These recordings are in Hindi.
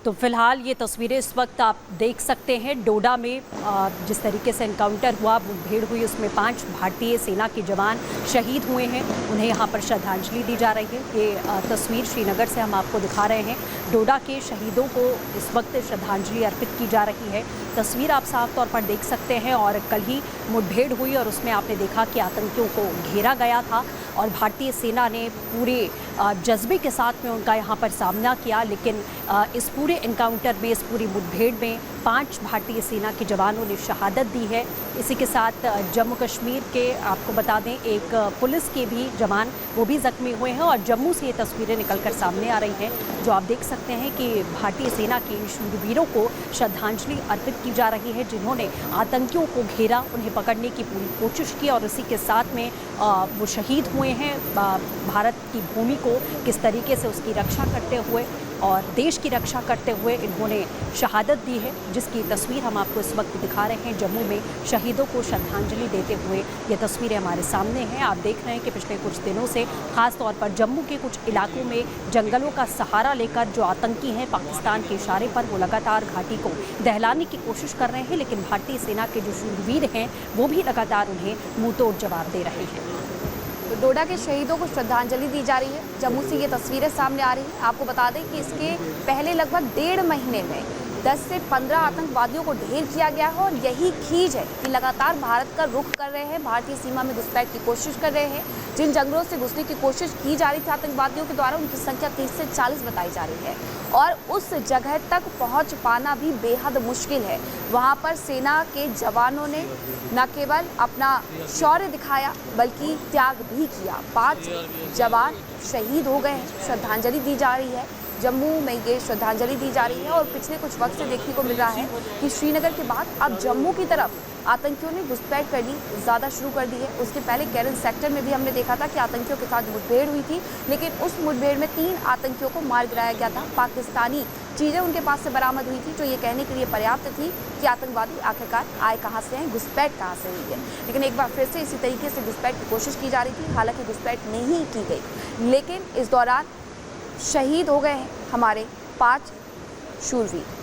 तो फिलहाल ये तस्वीरें इस वक्त आप देख सकते हैं डोडा में जिस तरीके से एनकाउंटर हुआ, मुठभेड़ हुई, उसमें 5 भारतीय सेना के जवान शहीद हुए हैं। उन्हें यहाँ पर श्रद्धांजलि दी जा रही है। ये तस्वीर श्रीनगर से हम आपको दिखा रहे हैं। डोडा के शहीदों को इस वक्त श्रद्धांजलि अर्पित की जा रही है। तस्वीर आप साफ तौर पर देख सकते हैं। और कल ही मुठभेड़ हुई और उसमें आपने देखा कि आतंकियों को घेरा गया था और भारतीय सेना ने पूरे जज्बे के साथ में उनका यहाँ पर सामना किया। लेकिन इस पूरे एनकाउंटर में, इस पूरी मुठभेड़ में 5 भारतीय सेना के जवानों ने शहादत दी है। इसी के साथ जम्मू कश्मीर के आपको बता दें एक पुलिस के भी जवान वो भी जख्मी हुए हैं। और जम्मू से ये तस्वीरें निकलकर सामने आ रही हैं जो आप देख सकते हैं कि भारतीय सेना के शूरवीरों को श्रद्धांजलि अर्पित की जा रही है जिन्होंने आतंकियों को घेरा, उन्हें पकड़ने की पूरी कोशिश की और इसी के साथ में वो शहीद हुए हैं। भारत की भूमि को किस तरीके से उसकी रक्षा करते हुए और देश की रक्षा करते हुए इन्होंने शहादत दी है, जिसकी तस्वीर हम आपको इस वक्त दिखा रहे हैं। जम्मू में शहीदों को श्रद्धांजलि देते हुए ये तस्वीरें हमारे सामने हैं। आप देख रहे हैं कि पिछले कुछ दिनों से खास तौर पर जम्मू के कुछ इलाकों में जंगलों का सहारा लेकर जो आतंकी हैं पाकिस्तान के इशारे पर वो लगातार घाटी को दहलाने की कोशिश कर रहे हैं। लेकिन भारतीय सेना के जो शूरवीर हैं वो भी लगातार उन्हें मुंहतोड़ जवाब दे रहे हैं। तो डोडा के शहीदों को श्रद्धांजलि दी जा रही है। जम्मू से ये तस्वीरें सामने आ रही हैं। आपको बता दें कि इसके पहले लगभग 1.5 महीने में 10 से 15 आतंकवादियों को ढेर किया गया है और यही खींच है कि लगातार भारत का रुख कर रहे हैं, भारतीय सीमा में घुसपैठ की कोशिश कर रहे हैं। जिन जंगलों से घुसने की कोशिश की जा रही थी आतंकवादियों के द्वारा, उनकी संख्या 30 से 40 बताई जा रही है और उस जगह तक पहुंच पाना भी बेहद मुश्किल है। वहां पर सेना के जवानों ने न केवल अपना शौर्य दिखाया बल्कि त्याग भी किया। 5 जवान शहीद हो गए हैं, श्रद्धांजलि दी जा रही है। जम्मू में ये श्रद्धांजलि दी जा रही है और पिछले कुछ वक्त से देखने को मिल रहा है कि श्रीनगर के बाद अब जम्मू की तरफ आतंकियों ने घुसपैठ करनी ज़्यादा शुरू कर दी है। उसके पहले कैरन सेक्टर में भी हमने देखा था कि आतंकियों के साथ मुठभेड़ हुई थी, लेकिन उस मुठभेड़ में 3 आतंकियों को मार गिराया गया था। पाकिस्तानी चीज़ें उनके पास से बरामद हुई थी जो ये कहने के लिए पर्याप्त थी कि आतंकवादी आखिरकार आए कहाँ से हैं, घुसपैठ कहाँ से हुई है। लेकिन एक बार फिर से इसी तरीके से घुसपैठ की कोशिश की जा रही थी। हालांकि घुसपैठ नहीं की गई, लेकिन इस दौरान शहीद हो गए हैं हमारे 5 शूरवीर।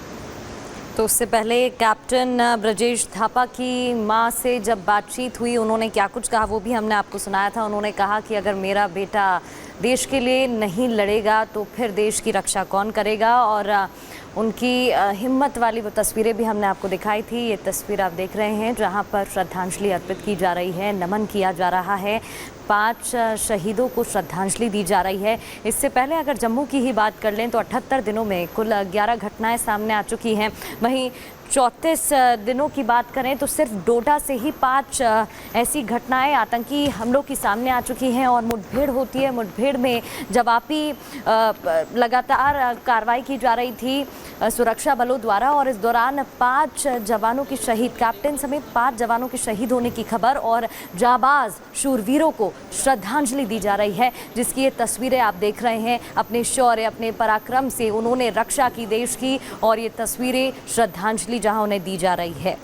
तो उससे पहले कैप्टन ब्रजेश थापा की मां से जब बातचीत हुई, उन्होंने क्या कुछ कहा वो भी हमने आपको सुनाया था। उन्होंने कहा कि अगर मेरा बेटा देश के लिए नहीं लड़ेगा तो फिर देश की रक्षा कौन करेगा। और उनकी हिम्मत वाली वो तस्वीरें भी हमने आपको दिखाई थी। ये तस्वीर आप देख रहे हैं जहां पर श्रद्धांजलि अर्पित की जा रही है, नमन किया जा रहा है। 5 शहीदों को श्रद्धांजलि दी जा रही है। इससे पहले अगर जम्मू की ही बात कर लें तो 78 दिनों में कुल 11 घटनाएं सामने आ चुकी हैं। वहीं 34 दिनों की बात करें तो सिर्फ डोडा से ही 5 ऐसी घटनाएं आतंकी हमलों की सामने आ चुकी हैं और मुठभेड़ होती है। मुठभेड़ में जवाबी लगातार कार्रवाई की जा रही थी सुरक्षा बलों द्वारा और इस दौरान 5 जवानों की शहीद, कैप्टन समेत 5 जवानों के शहीद होने की खबर और जाबाज शूरवीरों को श्रद्धांजलि दी जा रही है, जिसकी ये तस्वीरें आप देख रहे हैं। अपने शौर्य, अपने पराक्रम से उन्होंने रक्षा की देश की और ये तस्वीरें श्रद्धांजलि जहां उन्हें दी जा रही है।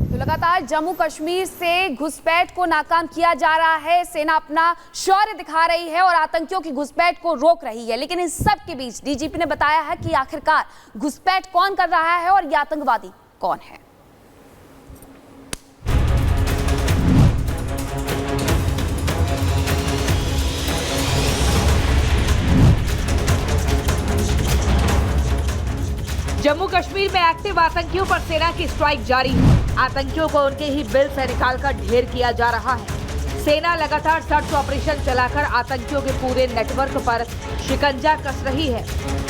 तो लगातार जम्मू कश्मीर से घुसपैठ को नाकाम किया जा रहा है। सेना अपना शौर्य दिखा रही है और आतंकियों की घुसपैठ को रोक रही है। लेकिन इन सब के बीच डीजीपी ने बताया है कि आखिरकार घुसपैठ कौन कर रहा है और ये आतंकवादी कौन है। जम्मू कश्मीर में एक्टिव आतंकियों पर सेना की स्ट्राइक जारी है। आतंकियों को उनके ही बिल से निकालकर ढेर किया जा रहा है। सेना लगातार सर्च ऑपरेशन चलाकर आतंकियों के पूरे नेटवर्क पर शिकंजा कस रही है।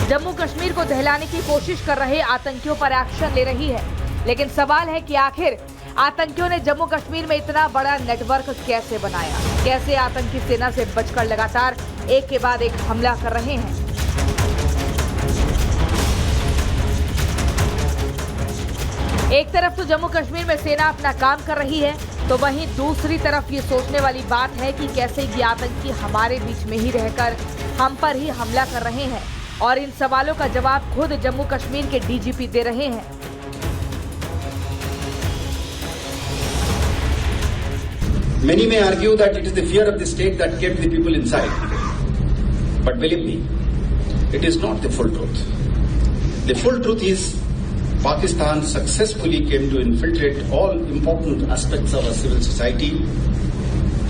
जम्मू कश्मीर को दहलाने की कोशिश कर रहे आतंकियों पर एक्शन ले रही है। लेकिन सवाल है कि आखिर आतंकियों ने जम्मू कश्मीर में इतना बड़ा नेटवर्क कैसे बनाया, कैसे आतंकी सेना से बचकर लगातार एक के बाद एक हमला कर रहे हैं। एक तरफ तो जम्मू कश्मीर में सेना अपना काम कर रही है, तो वहीं दूसरी तरफ ये सोचने वाली बात है कि कैसे ये आतंकी हमारे बीच में ही रहकर हम पर ही हमला कर रहे हैं। और इन सवालों का जवाब खुद जम्मू कश्मीर के डीजीपी दे रहे हैं। Many may argue that it is the fear of the state that kept the people inside. But believe me, it is not the full truth. The full truth is Pakistan successfully came to infiltrate all important aspects of our civil society.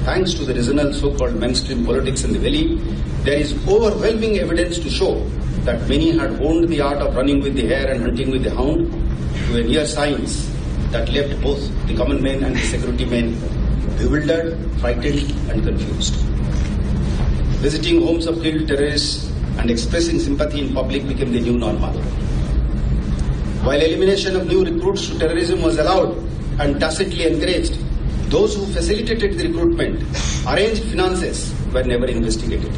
Thanks to the regional so-called mainstream politics in the valley, there is overwhelming evidence to show that many had honed the art of running with the hare and hunting with the hound to a near science that left both the common men and the security men bewildered, frightened and confused. Visiting homes of killed terrorists and expressing sympathy in public became the new normal. While elimination of new recruits to terrorism was allowed and tacitly encouraged, those who facilitated the recruitment, arranged finances, were never investigated.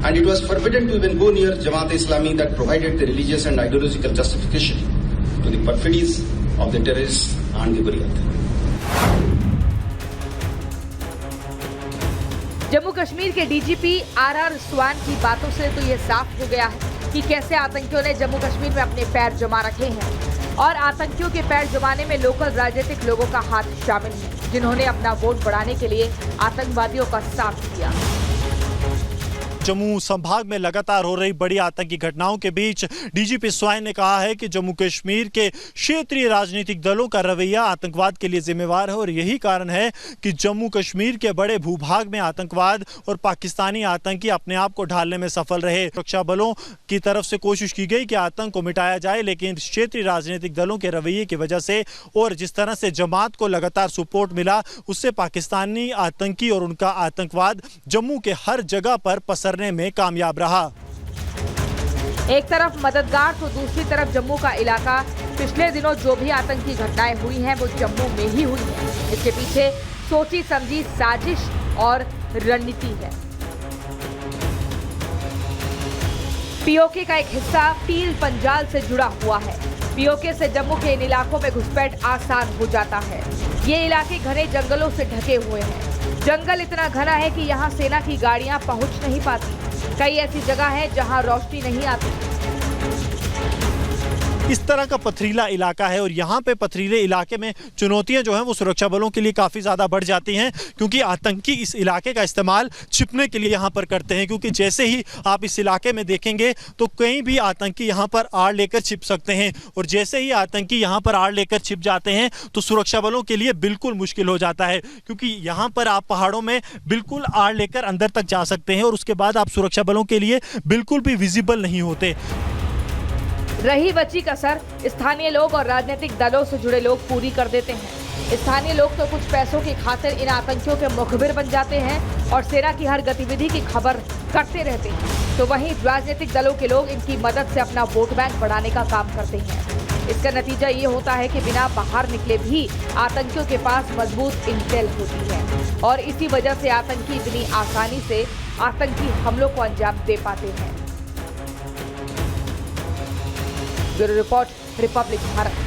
And it was forbidden to even go near Jamaat-e-Islami that provided the religious and ideological justification to the perfidies of the terrorists and the Buriyat. Jammu Kashmir के डीजीपी आर स्वान की बातों से तो ये साफ हो गया है कि कैसे आतंकियों ने जम्मू कश्मीर में अपने पैर जमा रखे हैं और आतंकियों के पैर जमाने में लोकल राजनीतिक लोगों का हाथ शामिल है, जिन्होंने अपना वोट बढ़ाने के लिए आतंकवादियों का साथ दिया। जम्मू संभाग में लगातार हो रही बड़ी आतंकी घटनाओं के बीच डीजीपी स्वाइन ने कहा है कि जम्मू कश्मीर के क्षेत्रीय राजनीतिक दलों का रवैया आतंकवाद के लिए जिम्मेवार है और यही कारण है कि जम्मू कश्मीर के बड़े भूभाग में आतंकवाद और पाकिस्तानी आतंकी अपने आप को ढालने में सफल रहे। सुरक्षा बलों की तरफ से कोशिश की गई कि आतंक को मिटाया जाए, लेकिन क्षेत्रीय राजनीतिक दलों के रवैये की वजह से और जिस तरह से जमात को लगातार सपोर्ट मिला, उससे पाकिस्तानी आतंकी और उनका आतंकवाद जम्मू के हर जगह पर पसरने में कामयाब रहा। एक तरफ मददगार तो दूसरी तरफ जम्मू का इलाका। पिछले दिनों जो भी आतंकी घटनाएं हुई हैं वो जम्मू में ही हुई हैं। इसके पीछे सोची समझी साजिश और रणनीति है। पीओके का एक हिस्सा पील पंजाल से जुड़ा हुआ है। पीओके से जम्मू के इन इलाकों में घुसपैठ आसान हो जाता है। ये इलाके घने जंगलों से ढके हुए हैं। जंगल इतना घना है कि यहाँ सेना की गाड़ियाँ पहुँच नहीं पाती। कई ऐसी जगह है जहाँ रोशनी नहीं आती। इस तरह का पथरीला इलाका है और यहाँ पे पथरीले इलाके में चुनौतियां जो हैं वो सुरक्षा बलों के लिए काफ़ी ज़्यादा बढ़ जाती हैं, क्योंकि आतंकी इस इलाके का इस्तेमाल छिपने के लिए यहाँ पर करते हैं। क्योंकि जैसे ही आप इस इलाके में देखेंगे तो कहीं भी आतंकी यहाँ पर आड़ लेकर छिप सकते हैं और जैसे ही आतंकी यहाँ पर आड़ लेकर छिप जाते हैं तो सुरक्षा बलों के लिए बिल्कुल मुश्किल हो जाता है, क्योंकि यहाँ पर आप पहाड़ों में बिल्कुल आड़ लेकर अंदर तक जा सकते हैं और उसके बाद आप सुरक्षा बलों के लिए बिल्कुल भी विजिबल नहीं होते। रही बची कसर स्थानीय लोग और राजनीतिक दलों से जुड़े लोग पूरी कर देते हैं। स्थानीय लोग तो कुछ पैसों की खातिर इन आतंकियों के मुखबिर बन जाते हैं और सेना की हर गतिविधि की खबर करते रहते हैं, तो वहीं राजनीतिक दलों के लोग इनकी मदद से अपना वोट बैंक बढ़ाने का काम करते हैं। इसका नतीजा ये होता है कि बिना बाहर निकले भी आतंकियों के पास मजबूत इंटेल होती है और इसी वजह से आतंकी इतनी आसानी से आतंकी हमलों को अंजाम दे पाते हैं। Bureau report, Republic Bharat.